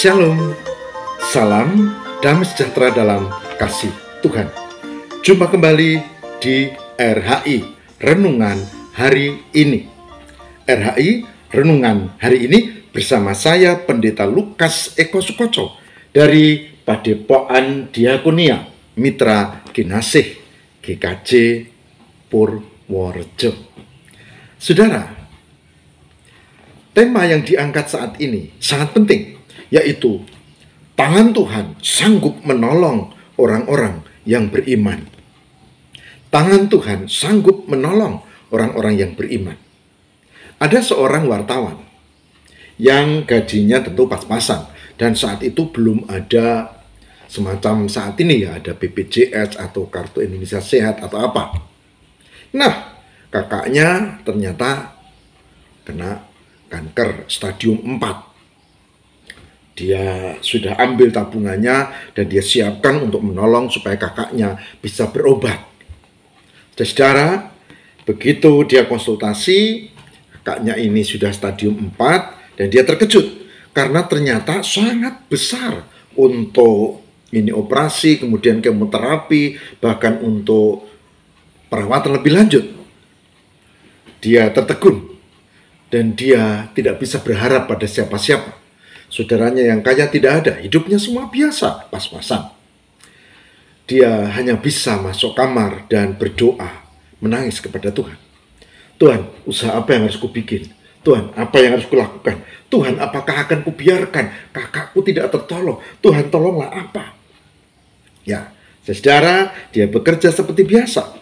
Shalom, salam damai sejahtera dalam kasih Tuhan. Jumpa kembali di RHI Renungan Hari Ini. RHI Renungan Hari Ini bersama saya Pendeta Lukas Eko Sukoco dari Padepokan Diakonia Mitra Kinasih GKJ Purworejo. Saudara, tema yang diangkat saat ini sangat penting, yaitu tangan Tuhan sanggup menolong orang-orang yang beriman. Tangan Tuhan sanggup menolong orang-orang yang beriman. Ada seorang wartawan yang gajinya tentu pas-pasan, dan saat itu belum ada semacam saat ini ya, ada BPJS atau Kartu Indonesia Sehat atau apa. Nah, kakaknya ternyata kena kanker stadium 4. Dia sudah ambil tabungannya dan dia siapkan untuk menolong supaya kakaknya bisa berobat. Saudara, begitu dia konsultasi, kakaknya ini sudah stadium 4 dan dia terkejut karena ternyata sangat besar untuk ini operasi, kemudian kemoterapi, bahkan untuk perawatan lebih lanjut. Dia tertegun dan dia tidak bisa berharap pada siapa-siapa. Saudaranya yang kaya tidak ada, hidupnya semua biasa, pas-pasan. Dia hanya bisa masuk kamar dan berdoa, menangis kepada Tuhan. Tuhan, usaha apa yang harus kubikin? Tuhan, apa yang harus kulakukan? Tuhan, apakah akan kubiarkan kakakku tidak tertolong? Tuhan, tolonglah apa? Ya, saudara, dia bekerja seperti biasa.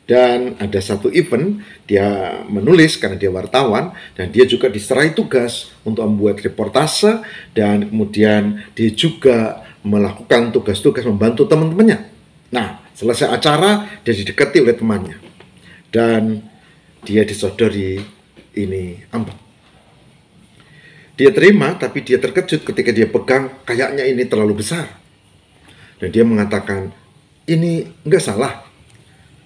Dan ada satu event, dia menulis karena dia wartawan, dan dia juga diserai tugas untuk membuat reportase, dan kemudian dia juga melakukan tugas-tugas membantu teman-temannya. Nah, selesai acara, dia didekati oleh temannya. Dan dia disodori ini amplop. Dia terima, tapi dia terkejut ketika dia pegang, kayaknya ini terlalu besar. Dan dia mengatakan, ini enggak salah.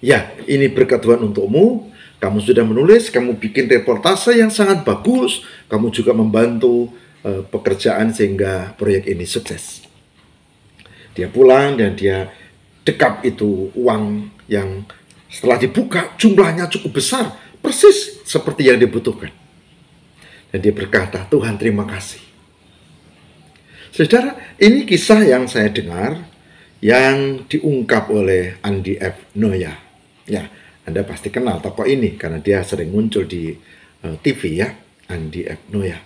Ya, ini berkat Tuhan untukmu. Kamu sudah menulis, kamu bikin reportase yang sangat bagus. Kamu juga membantu pekerjaan sehingga proyek ini sukses. Dia pulang dan dia dekap itu uang yang setelah dibuka jumlahnya cukup besar. Persis seperti yang dibutuhkan. Dan dia berkata, Tuhan terima kasih. Saudara, ini kisah yang saya dengar yang diungkap oleh Andi F. Noya. Ya, Anda pasti kenal tokoh ini karena dia sering muncul di TV ya, Andi F. Noya.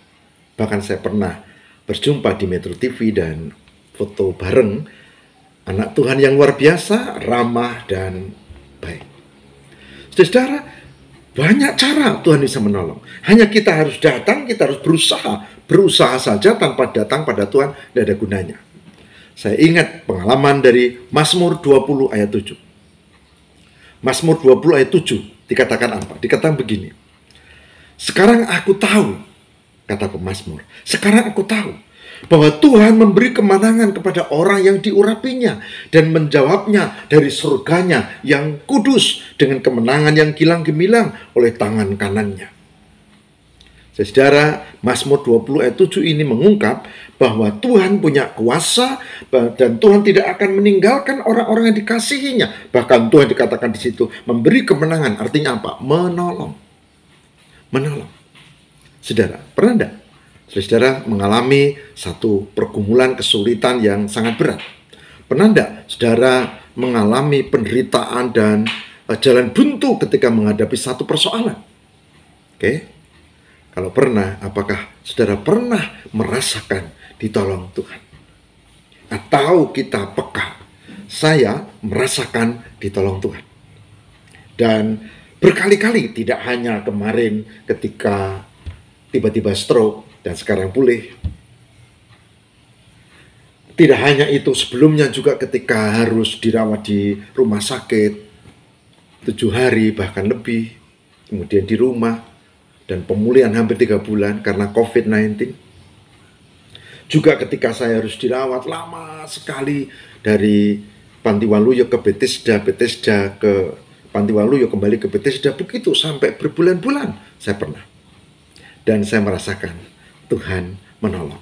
Bahkan saya pernah berjumpa di Metro TV dan foto bareng. Anak Tuhan yang luar biasa, ramah dan baik. Saudara, banyak cara Tuhan bisa menolong. Hanya kita harus datang, kita harus berusaha saja tanpa datang pada Tuhan tidak ada gunanya. Saya ingat pengalaman dari Mazmur 20 ayat 7. Mazmur 20 ayat 7 dikatakan apa? Dikatakan begini. Sekarang aku tahu, kata pemazmur, sekarang aku tahu bahwa Tuhan memberi kemenangan kepada orang yang diurapinya dan menjawabnya dari surganya yang kudus dengan kemenangan yang gilang gemilang oleh tangan kanannya. Saudara, Mazmur 20 ayat 7 ini mengungkap bahwa Tuhan punya kuasa dan Tuhan tidak akan meninggalkan orang-orang yang dikasihinya. Bahkan Tuhan dikatakan di situ memberi kemenangan. Artinya apa? Menolong. Menolong. Saudara, pernah enggak saudara mengalami satu pergumulan kesulitan yang sangat berat? Pernah enggak saudara mengalami penderitaan dan jalan buntu ketika menghadapi satu persoalan? Oke. Kalau pernah, apakah saudara pernah merasakan ditolong Tuhan? Atau kita peka, saya merasakan ditolong Tuhan. Dan berkali-kali, tidak hanya kemarin ketika tiba-tiba stroke dan sekarang pulih. Tidak hanya itu, sebelumnya juga ketika harus dirawat di rumah sakit 7 hari bahkan lebih, kemudian di rumah, dan pemulihan hampir 3 bulan karena COVID-19. Juga ketika saya harus dirawat lama sekali dari Panti Waluyo ke Bethesda, Bethesda ke Panti Waluyo, kembali ke Bethesda, begitu sampai berbulan-bulan saya pernah. Dan saya merasakan Tuhan menolong.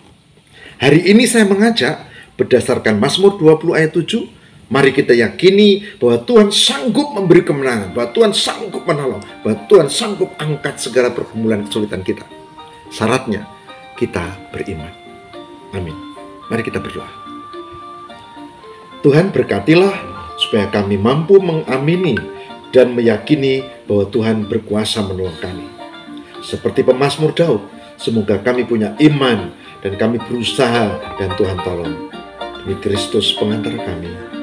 Hari ini saya mengajak berdasarkan Mazmur 20 ayat 7, mari kita yakini bahwa Tuhan sanggup memberi kemenangan, bahwa Tuhan sanggup menolong, bahwa Tuhan sanggup angkat segala pergumulan kesulitan kita. Syaratnya kita beriman. Amin. Mari kita berdoa. Tuhan berkatilah supaya kami mampu mengamini dan meyakini bahwa Tuhan berkuasa menolong kami. Seperti pemazmur Daud, semoga kami punya iman dan kami berusaha dan Tuhan tolong. Demi Kristus pengantar kami.